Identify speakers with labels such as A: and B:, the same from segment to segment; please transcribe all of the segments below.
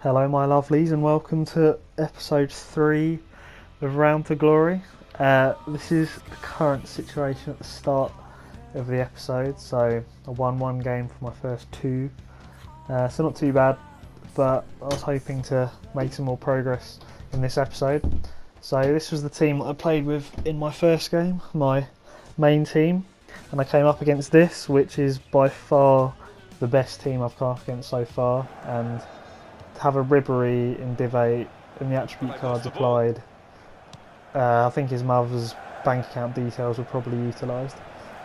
A: Hello my lovelies and welcome to episode 3 of Round to Glory. This is the current situation at the start of the episode, so a 1-1 game for my first 2, so not too bad, but I was hoping to make some more progress in this episode. So this was the team that I played with in my first game, my main team, and I came up against this, which is by far the best team I've come up against so far, and to have a Ribery in Div 8 and the attribute cards applied, I think his mother's bank account details were probably utilised.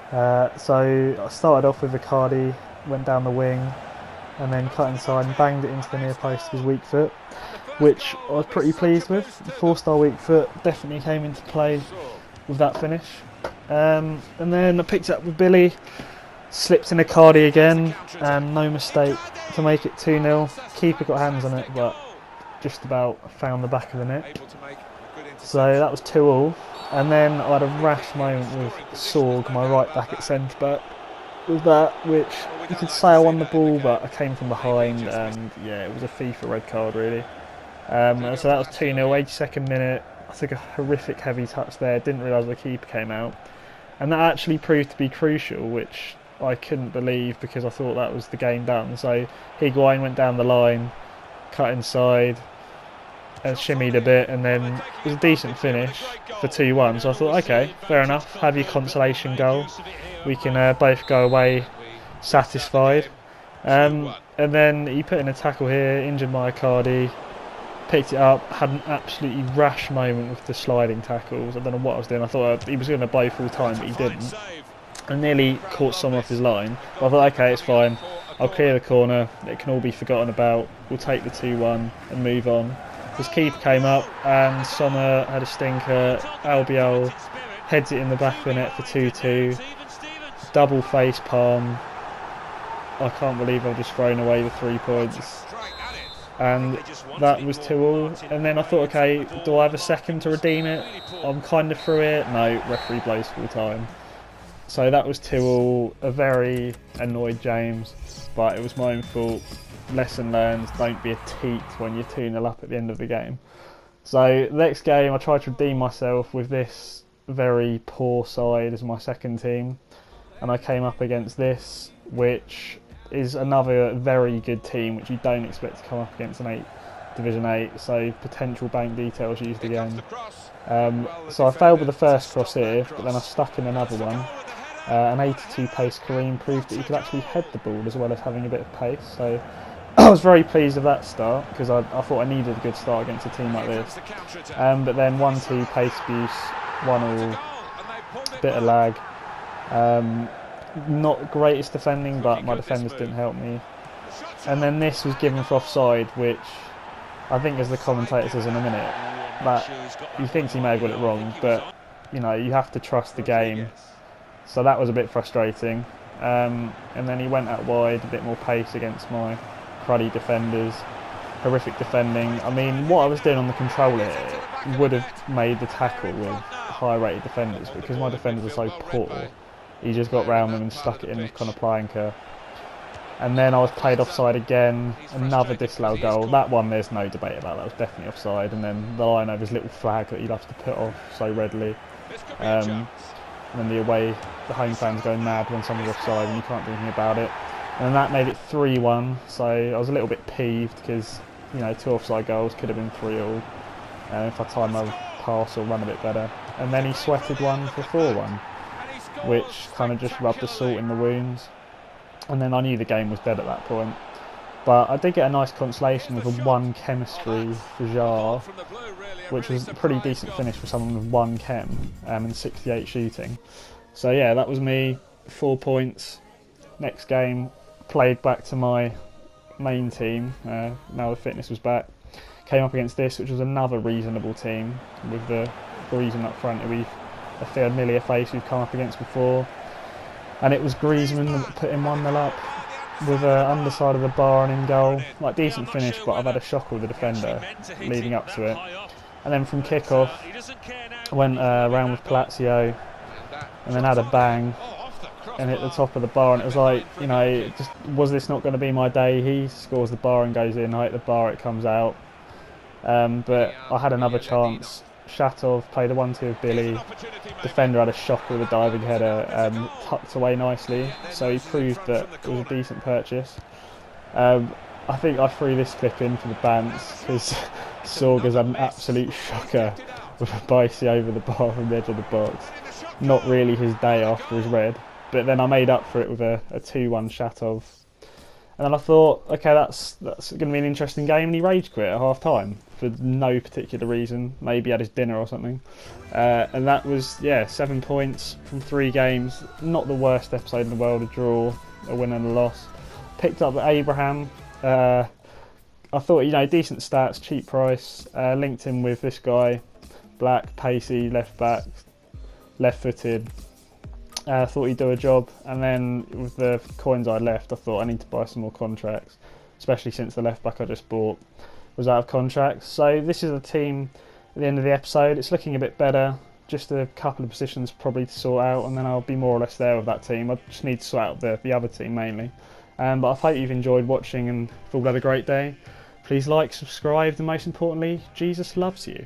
A: So I started off with Icardi, went down the wing, and then cut inside and banged it into the near post of his weak foot, which I was pretty pleased with. The 4-star weak foot definitely came into play with that finish. And then I picked it up with Billy, slipped in Icardi again, and no mistake to make it 2-0. Keeper got hands on it, but just about found the back of the net. So that was 2-2. And then I had a rash moment with Sorg, my right back at centre back, with that, which you could say I won the ball, but I came from behind, and yeah, it was a FIFA red card really. So that was 2-0, 82nd minute. I took a horrific heavy touch there, didn't realise the keeper came out, and that actually proved to be crucial, which I couldn't believe because I thought that was the game done. So Higuain went down the line, cut inside, and shimmied a bit, and then it was a decent finish for 2-1. So I thought, okay, fair enough, have your consolation goal. We can both go away satisfied. And then he put in a tackle here, injured my Icardi, picked it up, had an absolutely rash moment with the sliding tackles. I don't know what I was doing. I thought he was going to blow full time, but he didn't. I nearly caught someone off his line, but I thought, okay, it's fine. I'll clear the corner. It can all be forgotten about. We'll take the 2-1 and move on. His keeper came up, and Sommer had a stinker. Albiol heads it in the back of the net for 2-2. Double face palm. I can't believe I've just thrown away the 3 points. And that was 2-2. And then I thought, okay, do I have a second to redeem it? I'm kind of through it. No, referee blows full time. So that was 2-2, a very annoyed James, but it was my own fault. Lesson learned, don't be a teat when you're 2-0 up at the end of the game. So next game I tried to redeem myself with this very poor side as my second team, and I came up against this, which is another very good team which you don't expect to come up against in Division 8, so potential bank details used again. So I failed with the first cross here, but then I stuck in another one. An 82 pace Kareem proved that you could actually head the ball as well as having a bit of pace, so I was very pleased with that start because I thought I needed a good start against a team like this. But then 1-2 pace abuse, 1-1, bit of lag. Not greatest defending, but my defenders didn't help me. And then this was given for offside, which I think, as the commentator says in a minute, that he thinks he may have got it wrong, but you know, you have to trust the game. So that was a bit frustrating. And then he went out wide, a bit more pace against my cruddy defenders. Horrific defending. I mean, what I was doing on the controller would have made the tackle with higher rated defenders, but because my defenders are so poor, he just got round them and stuck it in with Konoplyanka. And then I was played offside again, another disallowed goal. That one there's no debate about, that was definitely offside. And then the line over his little flag that he loves to put off so readily. And then the home fans go mad when someone's offside and you can't do anything about it. And that made it 3-1, so I was a little bit peeved because, you know, 2 offside goals could have been 3-3 if I timed my pass or run a bit better. And then he sweated one for 4-1, which kind of just rubbed the salt in the wounds. And then I knew the game was dead at that point. But I did get a nice consolation with a 1 chemistry for Jar, which was a pretty decent finish for someone with 1 chem and 68 shooting. So yeah, that was me, 4 points. Next game, played back to my main team, now the fitness was back. Came up against this, which was another reasonable team, with the Griezmann up front, who a familiar face we've come up against before. And it was Griezmann that put him 1-0 up, with underside of the bar and in goal. Like, decent finish, but I've had a shock with the defender leading up to it. And then from kick-off, I went round with Palacio, and then had a bang. and hit the top of the bar, and it was like, you know, just was this not going to be my day? He scores the bar and goes in, I hit the bar, it comes out. But I had another chance. Shatov played a 1-2 with Billy. Defender had a shocker with a diving header, tucked away nicely, so he proved that it was a decent purchase. I think I threw this clip in for the Bants because Sorga's had an absolute shocker with a bicey over the bar from the edge of the box. Not really his day after his red, but then I made up for it with a 2-1 Shatov. And then I thought, okay, that's going to be an interesting game, and he rage quit at half time for no particular reason. Maybe he had his dinner or something. And that was, yeah, 7 points from 3 games. Not the worst episode in the world, a draw, a win and a loss. Picked up Abraham. I thought, you know, decent stats, cheap price. Linked him with this guy, black, pacey, left back, left footed. Thought he'd do a job, and then with the coins I left, I thought I need to buy some more contracts, especially since the left back I just bought was out of contract. So this is the team at the end of the episode. It's looking a bit better, just a couple of positions probably to sort out, and then I'll be more or less there with that team. I just need to sort out the other team mainly. But I hope you've enjoyed watching and thought you had a great day. Please like, subscribe, and most importantly, Jesus loves you.